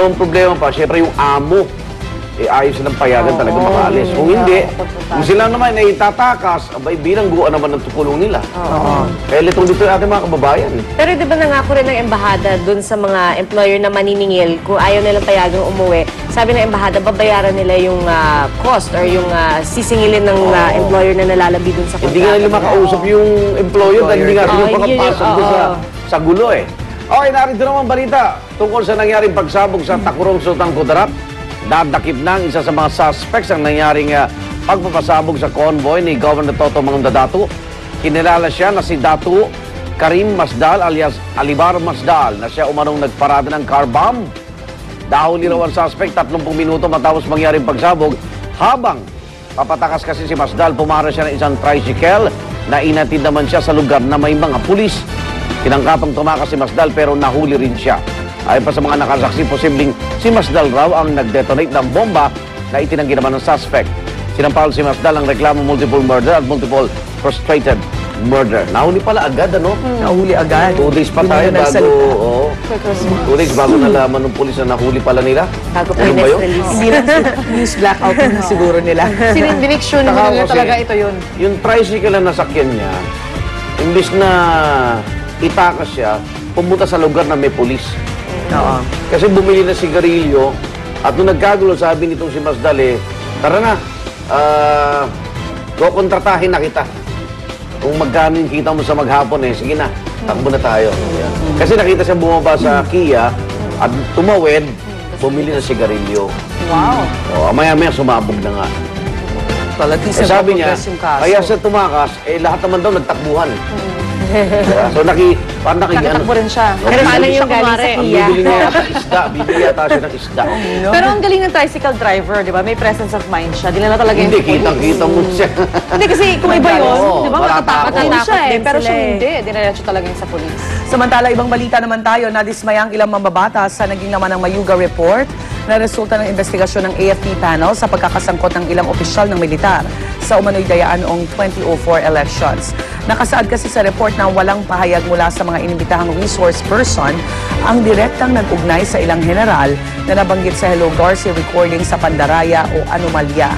Ang problema pa, syempre yung amo, ayos silang payagan talaga makaalis. Kung hindi, kung sila naman ay tatakas, abay bilangguan naman ng tukulong nila. Kaya litong-lito yung ating mga kababayan. Pero di ba nangako rin ng embahada dun sa mga employer na maniningil kung ayaw nilang payagang umuwi, sabi ng embahada, babayaran nila yung cost or yung sisingilin ng employer na nalalabi dun sa kontrata. Hindi nga nila makausap yung employer dahil hindi nga sila makapasok sa gulo eh. Okay, narito naman balita tungkol sa nangyaring pagsabog sa Takurong Sultan Kudarat. Dadakip na ang isa sa mga suspects ang nangyaring pagpapasabog sa convoy ni Governor Toto Mangdadatu. Kinilala siya na si Datu Karim Masdal alias Alibar Masdal na siya umanong nagparada ng car bomb. Dahuli raw ang suspect 30 minuto matapos mangyaring pagsabog. Habang papatakas kasi si Masdal, pumara siya ng isang tricycle na inatid naman siya sa lugar na may mga pulis. Tinangkapang tumakas si Masdal pero nahuli rin siya. Ayon pa sa mga nakasaksi, posibleng si Masdal raw ang nag-detonate ng bomba na itinanggi naman ng suspect. Sinampal si Masdal ang reklamo multiple murder at multiple frustrated murder. Nahuli pala agad, ano? Nahuli agad. 2 days pa tayo bago... 2 days bago nalaman ng pulis na nahuli pala nila. Bago pa yung ba yun? release. Hindi lang news blackout na siguro nila. Sinindiniksyon nila talaga ito yun. Yung tricycle na nasakyan niya, imbis na itakas siya, pumunta sa lugar na may pulis. Kasi bumili na sigarilyo at nung nagkagulo, sabi nitong si Masdal, tara na, kukontratahin na kita. Kung magkano yung kita mo sa maghapon sige na, takbo na tayo. Kasi nakita siya bumaba sa Kia at tumawid, bumili na sigarilyo. Wow. Maya-maya sumabog na nga. Talagang Sabi niya, kaya siya tumakas, lahat naman daw nagtakbuhan. So parang Nakatakbo rin siya. Pero paano yung galing sa Kia? bibili niya yata isda, bibili yata siya ng isda. Pero ang galing ng tricycle driver, di ba? May presence of mind siya. Di na talaga yung... Hindi, kitang-kita mo siya. Hindi kasi kung iba yun, Oo, di ba? Matatakot matatakot siya din Pero sila siya eh. hindi. Diniretso talaga yung sa polis. Samantala, ibang balita naman tayo, nadismaya ang ilang mambabatas sa naging naman ng Mayuga Report na resulta ng investigasyon ng AFP panel sa pagkakasangkot ng ilang opisyal ng militar sa umano'y dayaan noong 2004 elections. Nakasaad kasi sa report na walang pahayag mula sa mga inimbitahang resource person ang direktang nag-ugnay sa ilang general na nabanggit sa Hello Garcia recording sa Pandaraya o Anomalya.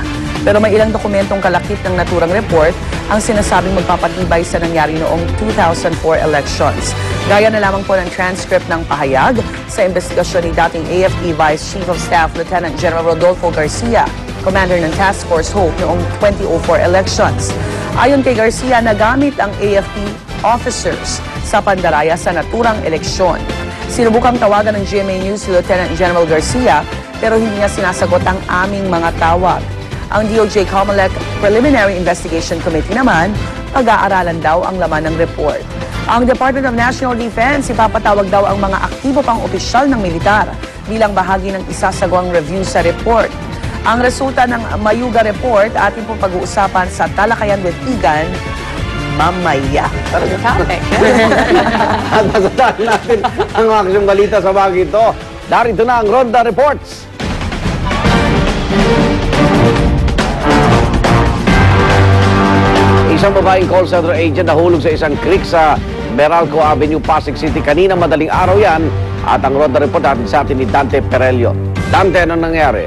Pero may ilang dokumentong kalakip ng naturang report ang sinasabing magpapatibay sa nangyari noong 2004 elections. Gaya na lamang po ng transcript ng pahayag sa investigasyon ni dating AFP Vice Chief of Staff Lieutenant General Rodolfo Garcia, Commander ng Task Force Hope noong 2004 elections. Ayon kay Garcia, nagamit ang AFP officers sa Pandaraya sa naturang eleksyon. Sinubukang tawagan ng GMA News si Lieutenant General Garcia pero hindi niya sinasagot ang aming mga tawag. Ang DOJ Comelec Preliminary Investigation Committee naman, pag-aaralan daw ang laman ng report. Ang Department of National Defense, ipapatawag daw ang mga aktibo pang opisyal ng militar bilang bahagi ng isasagawang review sa report. Ang resulta ng Mayuga Report ating pong pag-uusapan sa Talakayan with Igan mamaya. Topic. At nasasahan natin ang mga kasyong balita sa bagay ito. Darito na ang Ronda Reports. Isang babaeng call center agent nahulog sa isang creek sa Meralco Avenue, Pasig City. Kanina madaling araw yan. At ang Ronda Report natin sa atin ni Dante Perelio. Dante, anong nangyari?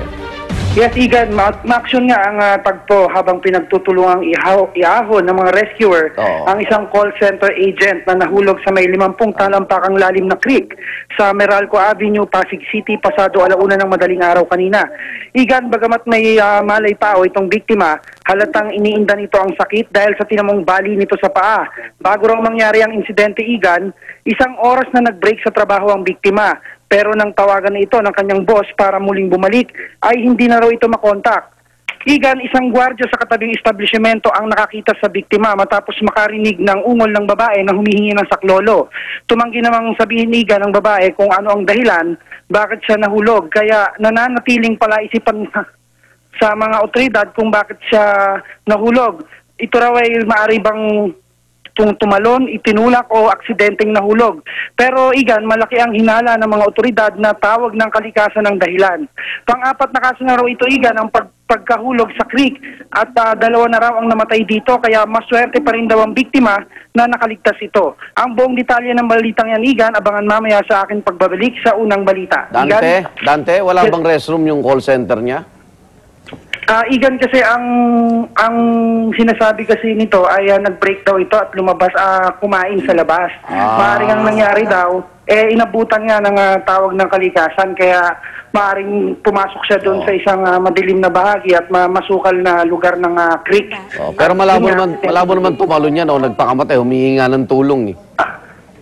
Yes, Igan, ma-action nga ang tagpo habang pinagtutulungang iahon ng mga rescuer ang isang call center agent na nahulog sa may 50 talampakang lalim na creek sa Meralco Avenue, Pasig City, pasado 1:00 ng madaling araw kanina. Igan, bagamat may malay tao itong biktima, halatang iniinda nito ang sakit dahil sa tinamong bali nito sa paa. Bago raw mangyari ang insidente, Igan, 1 oras na nag-break sa trabaho ang biktima. Pero nang tawagan na ito ng kanyang boss para muling bumalik, ay hindi na raw ito makontak. Igan, isang gwardya sa katabing establishmento ang nakakita sa biktima matapos makarinig ng ungol ng babae na humihingi ng saklolo. Tumanggi namang sabihin ni Igan ng babae kung ano ang dahilan, bakit siya nahulog. Kaya nananatiling palaisipan sa mga otoridad kung bakit siya nahulog. Ito raw ay maaari bang tumalon, itinulak o aksidenteng nahulog. Pero Igan, malaki ang hinala ng mga otoridad na tawag ng kalikasan ng dahilan. Pang-apat na kaso na raw ito, Igan, ang pagkahulog sa creek at 2 na raw ang namatay dito, kaya maswerte pa rin daw ang biktima na nakaligtas ito. Ang buong detalye ng balitang yan, Igan, abangan mamaya sa akin pagbabalik sa unang balita. Dante, wala bang restroom yung call center niya? Igan, kasi ang sinasabi kasi nito ay nag-break daw ito at lumabas, kumain sa labas. Maaaring ang nangyari daw, inabutan nga ng tawag ng kalikasan, kaya maaaring pumasok siya doon sa isang madilim na bahagi at masukal na lugar ng creek. Pero malabo naman tumalon niya, no? Nagpakamatay, humihingi nga ng tulong.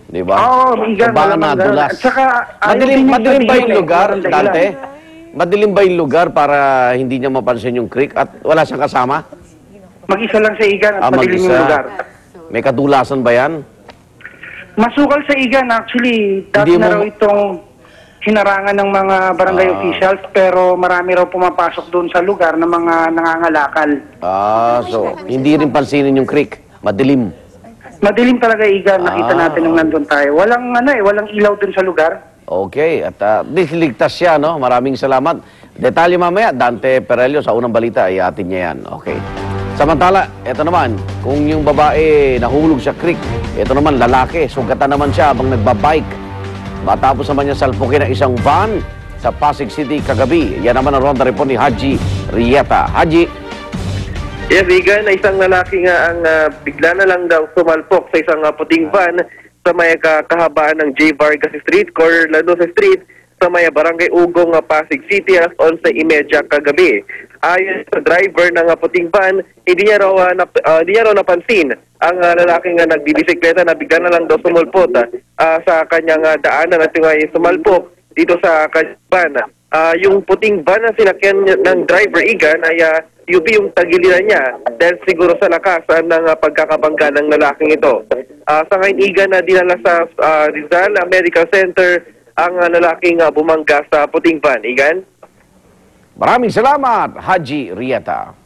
Di ba? Oo, Igan. Baka nadulas. At saka, Madilim ba yung lugar, Dante? Madilim ba yung lugar para hindi niya mapansin yung creek at wala siyang kasama? Mag-isa lang sa Igan at madilim yung lugar. May kadulasan ba yan? Masukal sa Igan, actually, dati na raw itong hinarangan ng mga barangay officials, pero marami raw pumapasok doon sa lugar ng mga nangangalakal. So hindi rin pansinin yung creek. Madilim. Madilim talaga, Igan. Nakita natin nung nandun tayo. Walang ilaw doon sa lugar. Okay, at ligtas siya, no? Maraming salamat. Detalye mamaya, Dante Perelio sa unang balita, ay atin niya yan. Okay. Samantala, eto naman, kung yung babae nahulog sa creek, eto naman, lalaki, sugatan naman siya habang nagbabike. Matapos naman niya salpukin ng isang van sa Pasig City kagabi. Yan naman ang ronda report ni Haji Rieta. Haji. Yes, Igan, na isang lalaki nga ang bigla na lang daw sumalpok sa isang puting van sa may kahabaan ng J. Vargas Street, Corner Ladosa Street, sa may Barangay Ugong, Pasig City, alas 11:30 kagabi. Ayon sa driver ng puting van, hindi niya raw napansin ang lalaking nagbibisikleta na bigla na lang daw sumulpot sa kanyang daanan at yung sumalpok dito sa kanyang van. Yung puting van na sinakyan ng driver, Igan, ay UP yung tagiliran niya dahil siguro sa lakas ng pagkakabangga ng lalaking ito. Sa ngayon, Igan, na dinala sa Rizal Medical Center ang lalaking bumangga sa puting van. Igan? Maraming salamat, Haji Rieta.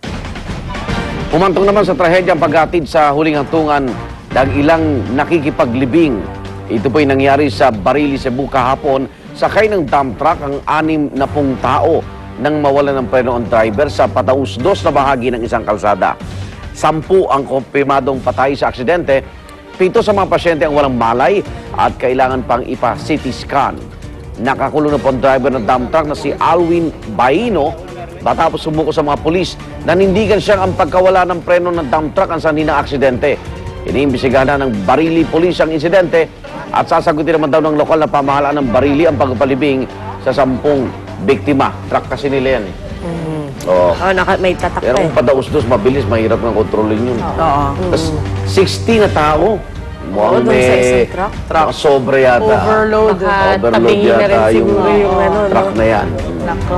Umantong naman sa trahedya ang paghatid sa huling hantungan ng ilang nakikipaglibing. Ito po'y nangyari sa Barili, Cebu kahapon. Sakay ng dump truck ang 60 tao nang mawalan ng preno ang driver sa patausdos na bahagi ng isang kalsada. 10 ang kumpirmadong patay sa aksidente. 7 sa mga pasyente ang walang malay at kailangan pang ipa-CT scan. Nakakulong na po ang driver ng dump truck na si Alwin Baino matapos sumuko sa mga pulis. Nanindigan siyang ang pagkawala ng preno ng dump truck ang sanhi ng aksidente. Iniimbestigahan na ng Barili Police ang insidente at sasagutin naman daw ng lokal na pamahalaan ng Barili ang pagpalibing sa 10 biktima. Truck kasi nila yan eh. May tatak Pero kung padausdos, mabilis, mahirap ng kontrolin yun. Tapos 60 na tao. Oo, doon sa isang truck. Sobre yata. Overload. Overload Tabingin na rin yata yung siguro yung truck na yan. Nako.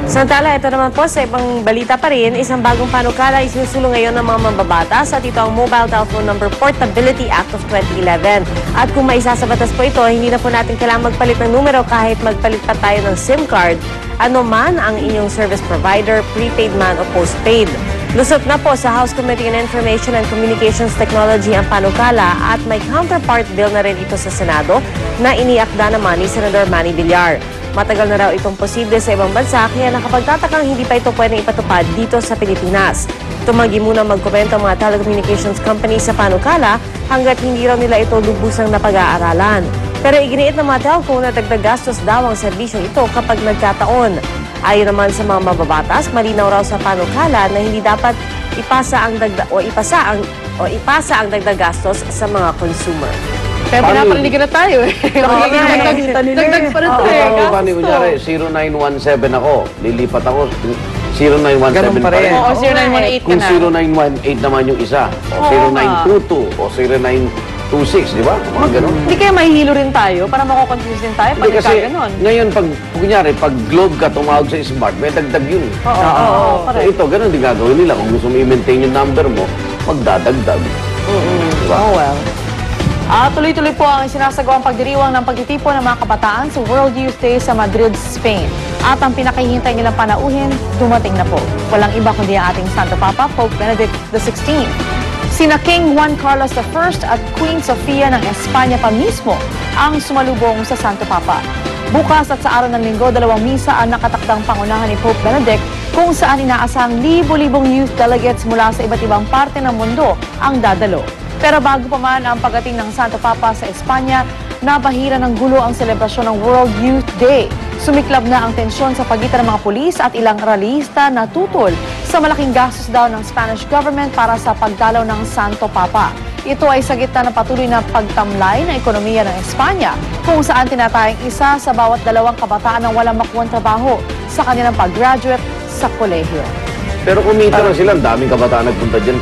Samantala, ito naman po sa ibang balita pa rin, isang bagong panukala isinusulong ngayon ng mga mambabatas at ito ang Mobile Telephone Number Portability Act of 2011. At kung maisasabatas po ito, hindi na po natin kailangang magpalit ng numero kahit magpalit pa tayo ng SIM card. Ano man ang inyong service provider, prepaid man o postpaid. Lusot na po sa House Committee on Information and Communications Technology ang panukala at may counterpart bill na rin ito sa Senado na iniakda naman ni Senador Manny Villar. Matagal na raw itong posible sa ibang bansa kaya nakapagtatakang hindi pa ito pwedeng ipatupad dito sa Pilipinas. Tumanggi muna magkomento ang mga telecommunications companies sa panukala hanggat hindi raw nila ito lubusang napag-aaralan. Pero iginiit ng mga telco na dagdag gastos daw ang serbisyong ito kapag nagkataon. Ayon naman sa mga mababatas, malinaw raw sa panukala na hindi dapat ipasa ang dagdag gastos sa mga consumer. Kaya pinapalindigan na tayo eh. Dagdag pa rin ito eh. Paano kunyari, 0917 ako, lilipat ako, 0917 pa rin. Oo, 0918 ka Kung na. 0918 naman yung isa, o 0922, o 0926, di ba? Mga ganun. Hindi kaya mahihilo rin tayo para mako-confuse din tayo Hindi pag kasi, ganon. ngayon, kunyari, pag Globe ka tumawag sa Smart, may dagdag yun eh. Oo, So ito, ganun din gagawin nila. Kung gusto mo i-maintain yung number mo, magdadagdag. Diba? Oh well. Tuloy-tuloy po ang sinasagawang pagdiriwang ng pagtitipon ng mga kabataan sa World Youth Day sa Madrid, Spain. At ang pinakahihintay nilang panauhin, dumating na po. Walang iba kundi ang ating Santo Papa, Pope Benedict XVI. Sina King Juan Carlos I at Queen Sofia ng Espanya pa mismo ang sumalubong sa Santo Papa. Bukas at sa araw ng Linggo, 2 misa ang nakatakdang pangunahan ni Pope Benedict kung saan inaasahang libo-libong youth delegates mula sa iba't ibang parte ng mundo ang dadalo. Pero bago pa man ang pagdating ng Santo Papa sa Espanya, nabahira ng gulo ang selebrasyon ng World Youth Day. Sumiklab na ang tensyon sa pagitan ng mga pulis at ilang rallyista na tutol sa malaking gastos daw ng Spanish government para sa pagdalaw ng Santo Papa. Ito ay sa gitna ng patuloy na pagtamlay ng ekonomiya ng Espanya, kung saan tinatayang isa sa bawat 2 kabataan ang walang makuwang trabaho sa kanilang pag-graduate sa kolehiyo. Pero kumita na sila, ang daming kabataan nagpunta dyan.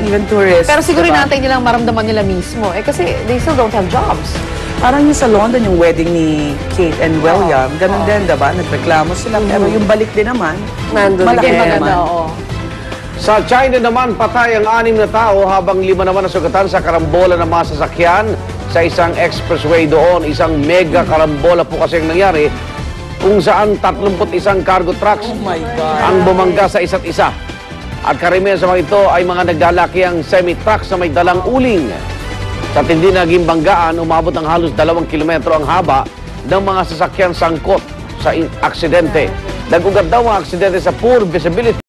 Even tourists. Pero siguro diba? natin nilang maramdaman nila mismo. Kasi they still don't have jobs. Parang yung sa London, yung wedding ni Kate and William, ganun din, diba? Nagreklamo sila. Pero yung balik din naman, Nandun malaki din. naman. Sa China naman, patay ang 6 na tao habang 5 naman nasugatan sa karambola ng mga sasakyan sa isang expressway doon. Isang mega karambola po kasi ang nangyari kung saan 31 cargo trucks ang bumangga sa isa't isa. At karamihan sa mga ito ay mga naglalakihang semi-trucks na may dalang uling. Sa tindi na naging banggaan, umabot ng halos 2 kilometro ang haba ng mga sasakyan sangkot sa aksidente. Nagugat daw ang aksidente sa poor visibility